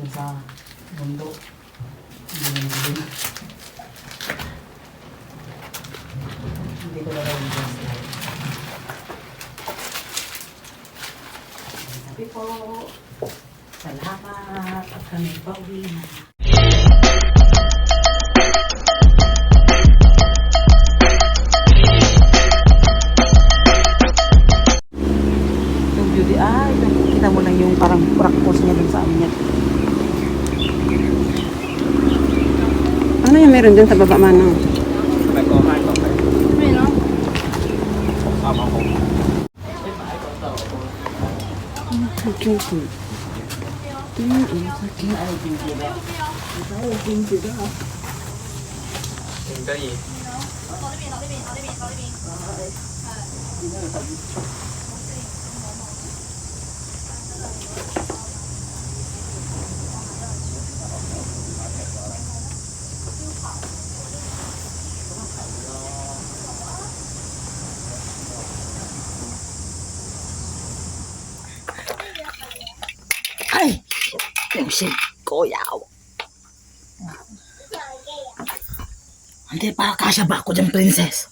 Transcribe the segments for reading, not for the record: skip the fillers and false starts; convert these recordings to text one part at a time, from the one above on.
sa mundo. Hindi ko lagay yung slide. Sabi po, salamat at kami pauwi na. Yung beauty eye, nakikita mo lang yung parang practice niya dun sa amin niya. Ano yung meron dun sa baba, Manang? Okay. Ay! Yung si Kuyaw. Hindi pa kasya ba ako dyan, princess?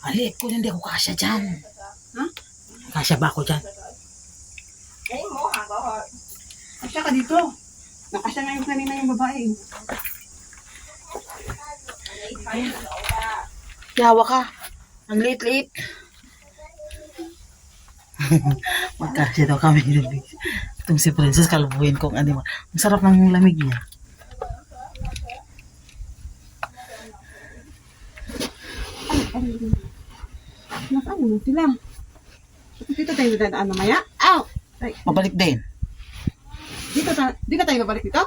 Ay, ko hindi ako kasya dyan. Ha? Kasya ba ako dyan? Kasya ka dito. Nakasya na yung kanina yung babae. Yawa ka. Ang liit-liit. Magkasya daw kami. Itong si princess, kalbuhin kong ano. Ang sarap ng lamig niya. Nasaan mo sila? Dito tayo dadaan mamaya? Ow! Ay, Mabalik din. di na tayo babalik dito?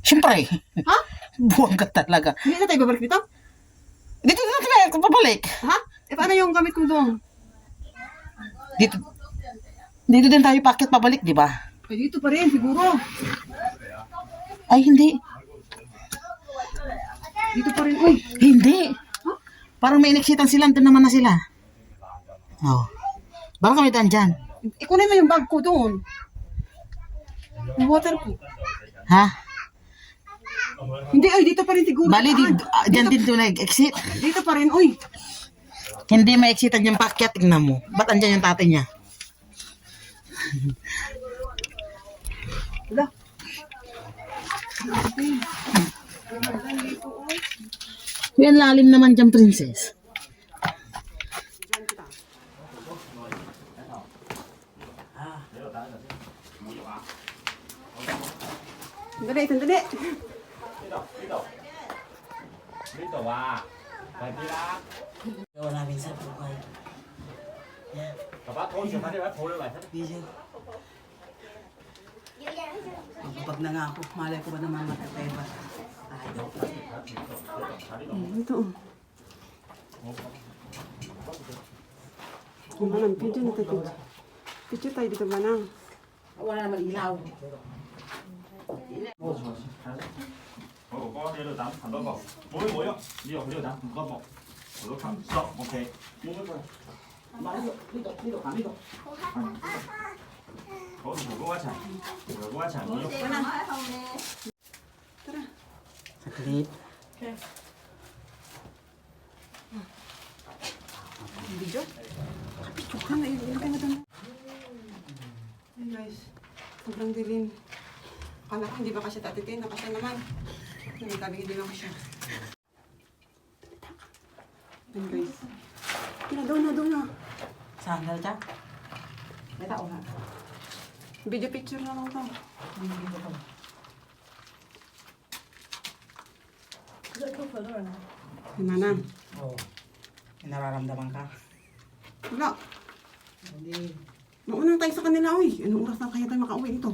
Siyempre. Ha? Buwang ka talaga. Di na tayo babalik dito? Dito na tayo pabalik. Ha? Eh, paano yung gamit ko doon? Dito. Dito din tayo packet pabalik, di ba? Eh, dito pa rin, siguro. Ay, hindi. Dito pa rin, uy. Hindi. Parang may ineksitan sila, doon naman na sila. Oh. Baka kami daan dyan. Ikunin mo yung bag ko doon. Yung water ko. Ha? Hindi, ay, dito pa rin siguro. Bali, dyan din doon nag-exit. Dito pa rin, uy. Hindi ma-exitan yung packet, tingnan mo. Ba't andyan yung tatay niya? Wala. Yan lalim naman dyan, princess. Sandali, sandali. Dito wa. Pagi啦。 Gawa namin sa buhay. Yan. 爸爸拖住快啲，抱你嚟。 Video. Magpapag na nga ako. Malay ko ba naman matiteba? Tayo. Ito. Yung manang, picture na tayo. Picture tayo dito, manang. Wala naman ilaw. 我哥哥喺度等，行多步，冇喐冇喐，呢度喺度等，唔多步，我都行，stop，OK，冇乜佢，呢度行呢度，好，同哥哥一齊，同哥哥一齊，唔喐。 Saglit. Video? Picture ka na, ilagay mo doon. Hey guys, sobrang dilim. Akala ko hindi ba kasi tatitin, nakasya naman. Nagtabi hindi ba kasi. Hey guys. Doon na. Sandal dyan. May tao nga. Video picture na lang to. Yung manang. Oo. May nararamdaman ka? Wala. Hindi. Maunang tayo sa kanila, uy. Anong oras na kaya tayo makauwi dito?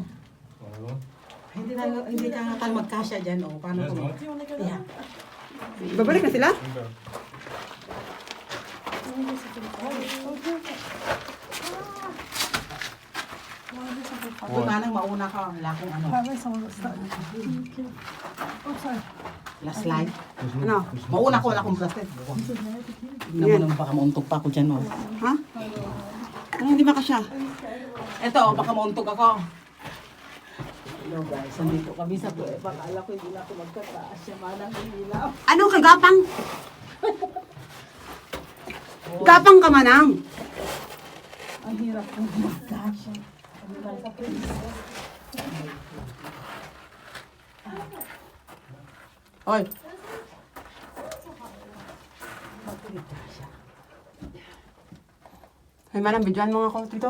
Hindi ka nga tayo magkasya dyan. O, paano ko? Yeah. Babalik na sila? Kung manang mauna ka, wala kong ano. Last line. Ano? Mauna ko, wala kong plastic. Tignan mo naman, baka mauntog pa ako dyan. Oh. Ha? Ano hindi makasya? Ito, baka mauntog ako. Hello guys, nandito kami sa kuweba. Akala ko hindi na ako magkataas. Siya manang ilaw. Ano ka, gapang? Gapang ka manang. Ang hirap kong magkasya. Kami lang sa kuweba. Oy! Magkasya. Ay, manang, bidyoan mo nga ako dito.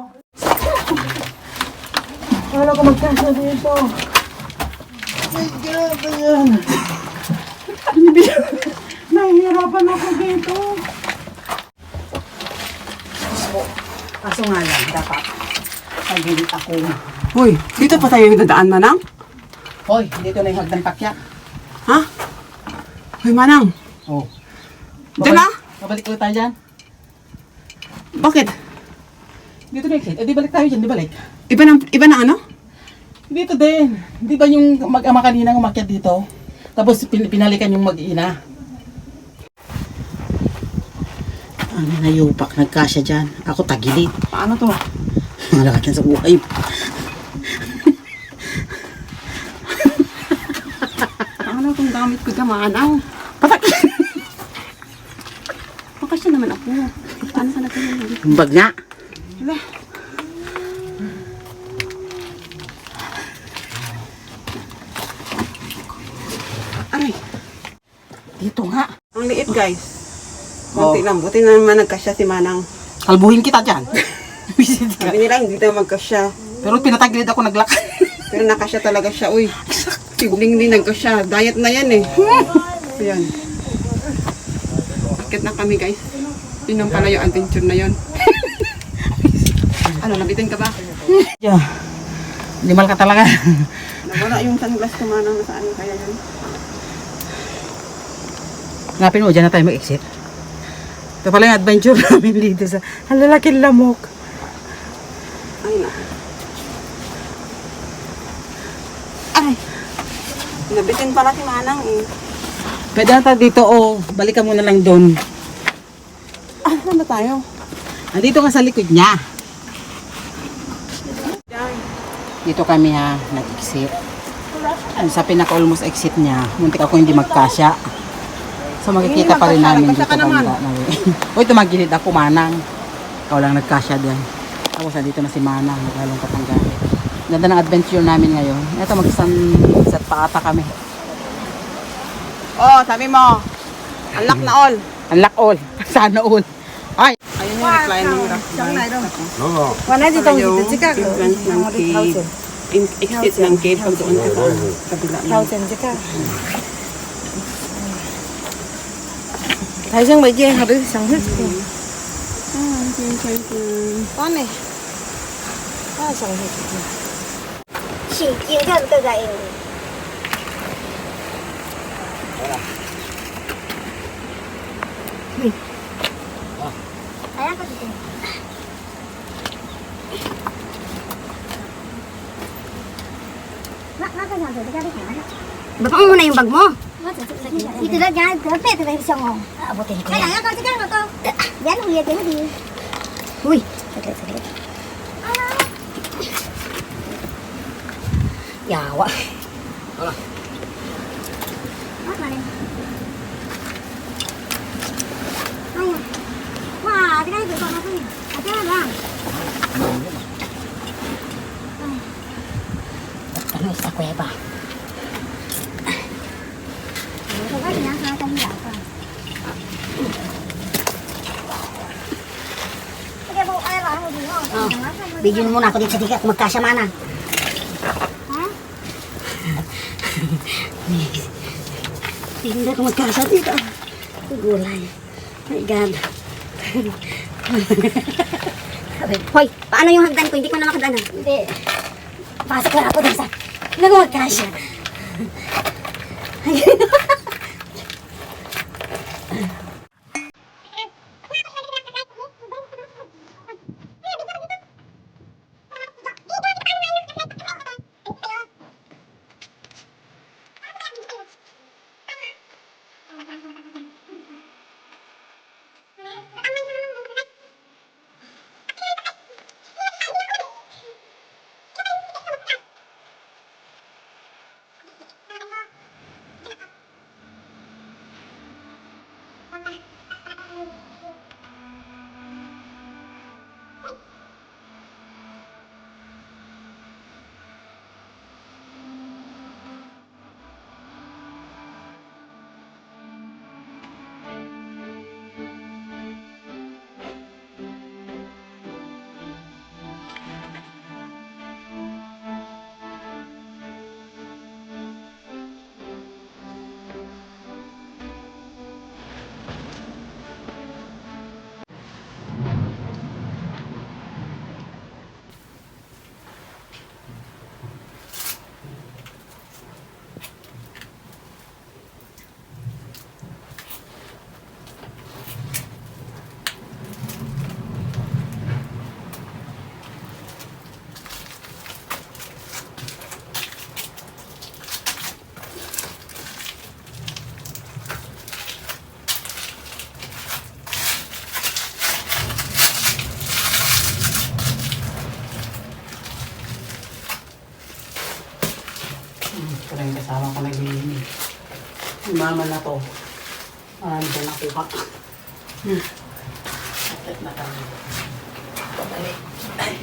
Wala ko magkasya dito. Ay, grabe yan. Nahihirapan ako dito. Kaso nga lang, dapat paghilit ako. Hoy, dito pa tayo dadaan, manang? Hoy, dito na yung hagdan pakya. Ha? Hoy, manang. Oh. Diyan na? Babalik ulit tayo dyan. Bakit? Dito na exit. Eh, di balik tayo dyan, di balik. Iba na ano? Dito din. Di ba yung mag-ama kanina umakyat dito? Tapos pinalikan yung mag-ina. Ang nayupak, nagkasya dyan. Ako tagilid. Paano to? Malakad yan sa buhay. Paano itong gamit ko ka, manang? Patak! Makasya naman ako. Paano ka natin yung Humbag nga. Wala. Aray, Dito nga. ang liit guys. Konti lang. Buti na naman nagkasya si manang. Kalbuhin kita dyan. Visit ka. Sabi nila hindi daw magkasya. Pero pinatagilid ako naglakad. Pero nakasya talaga siya. Uy, sibling din nagkasya. Diet na yan eh. Ayan. Sakit na kami guys. Yun ang pala yung adventure na yun. Ano, nabitin ka ba? Yeah. Limal ka talaga. Nawala yung sunglass ko manang. Saan kaya yun? Ngapin mo, dyan na tayo mag-exit. Ito pala yung adventure namin dito sa halalaking lamok. Ay na. Ay. Nabitin pala si manang eh. Pwede na tayo dito o balikan mo na lang doon. Ah, saan ba tayo? Nandito ka sa likod niya. Yan. Dito kami ha, nag-exit. Sa pinaka-almost exit niya, muntik ako hindi magkasya. So makikita pa rin namin dito Nagkasya ka naman. Uy, tumagilid ako, Manang. Ikaw lang nagkasya din. Tapos nandito na si Manang, naglalungkot ang gamit. Ganda ng adventure namin ngayon. Ito, mag-sunset pa ata kami. Oh, sabi mo. Unlock na all. Unlock all. Sana all. Ay! Ayun yung reclining rack. Wala dito ang Yung dito ka. entrance ng cave. Exit ng cave pag doon ka sa kabila na. 条件这个。台上未见，后头上去。关呢？啊，上去。是，今天都在用。Kaya ko dito. Baka mo muna yung bag mo. Dito na dyan. Grabe, ito na yung isang mo. Abutin ko yan. Kaya nga, kasi ka to. Yan, uyad yan. Uy. Saglit. Yawa. Wala. Wah, tingnan ito. Ate na lang. Ano sa kuweba? Oh, bigyan mo muna ako dito sa tiga kung magkasya mana. Ha? Hindi ko magkasya dito. Gulay. My God. Hoy, paano yung hagdan ko? Hindi ko na makadaan. Hindi. Pasok lang ako dun sa... Hindi ko magkasya. Ito lang yung kasama ko naglilinis. Yung mama na to. Marami ko nakuha. Bakit na kami? Pabalik. Ay.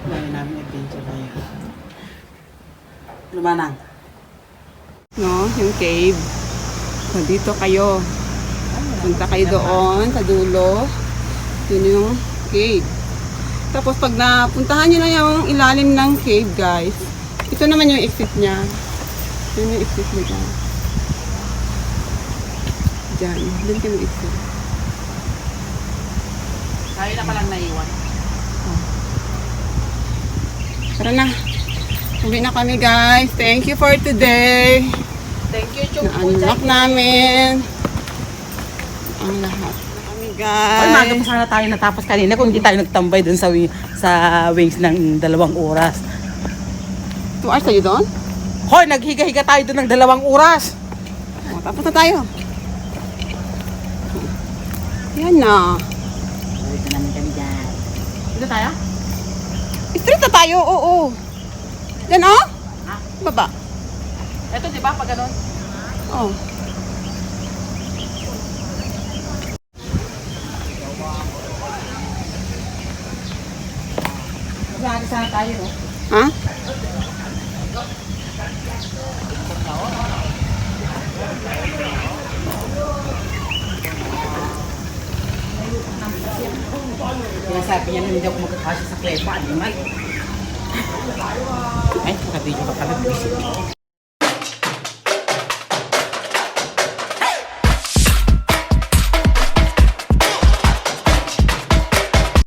Dami namin adventure tayo. Lumanang. No, yung cave. So, dito kayo. Punta kayo doon, sa dulo. Yun yung cave. Tapos, pag napuntahan nyo na yung ilalim ng cave, guys, ito naman yung exit niya. Yun yung exit niya dyan. Dyan. Dyan kayo exit. Tayo na palang naiwan. Tara na. Uwi na kami, guys. Thank you for today. Thank you, Chong. Na-unlock namin ang lahat. Kami, guys. Ay, maga pa sana tayo natapos kanina kung hindi tayo nagtambay dun sa wings ng 2 oras. 2 hours tayo doon? Hoy, naghiga-higa tayo dun ng 2 oras. O, tapos na tayo. Yan na. Dito namin kami dyan. Dito tayo? Straight na tayo, oo. Yan, oh. Ha? Baba. Ito, di ba? Pag ganun. Oh. Maga sana tayo, no? Ha? Kaya sabi niya, hindi ako magkakasya sa kuweba. Animal. Ay, nakabidyo ka pala.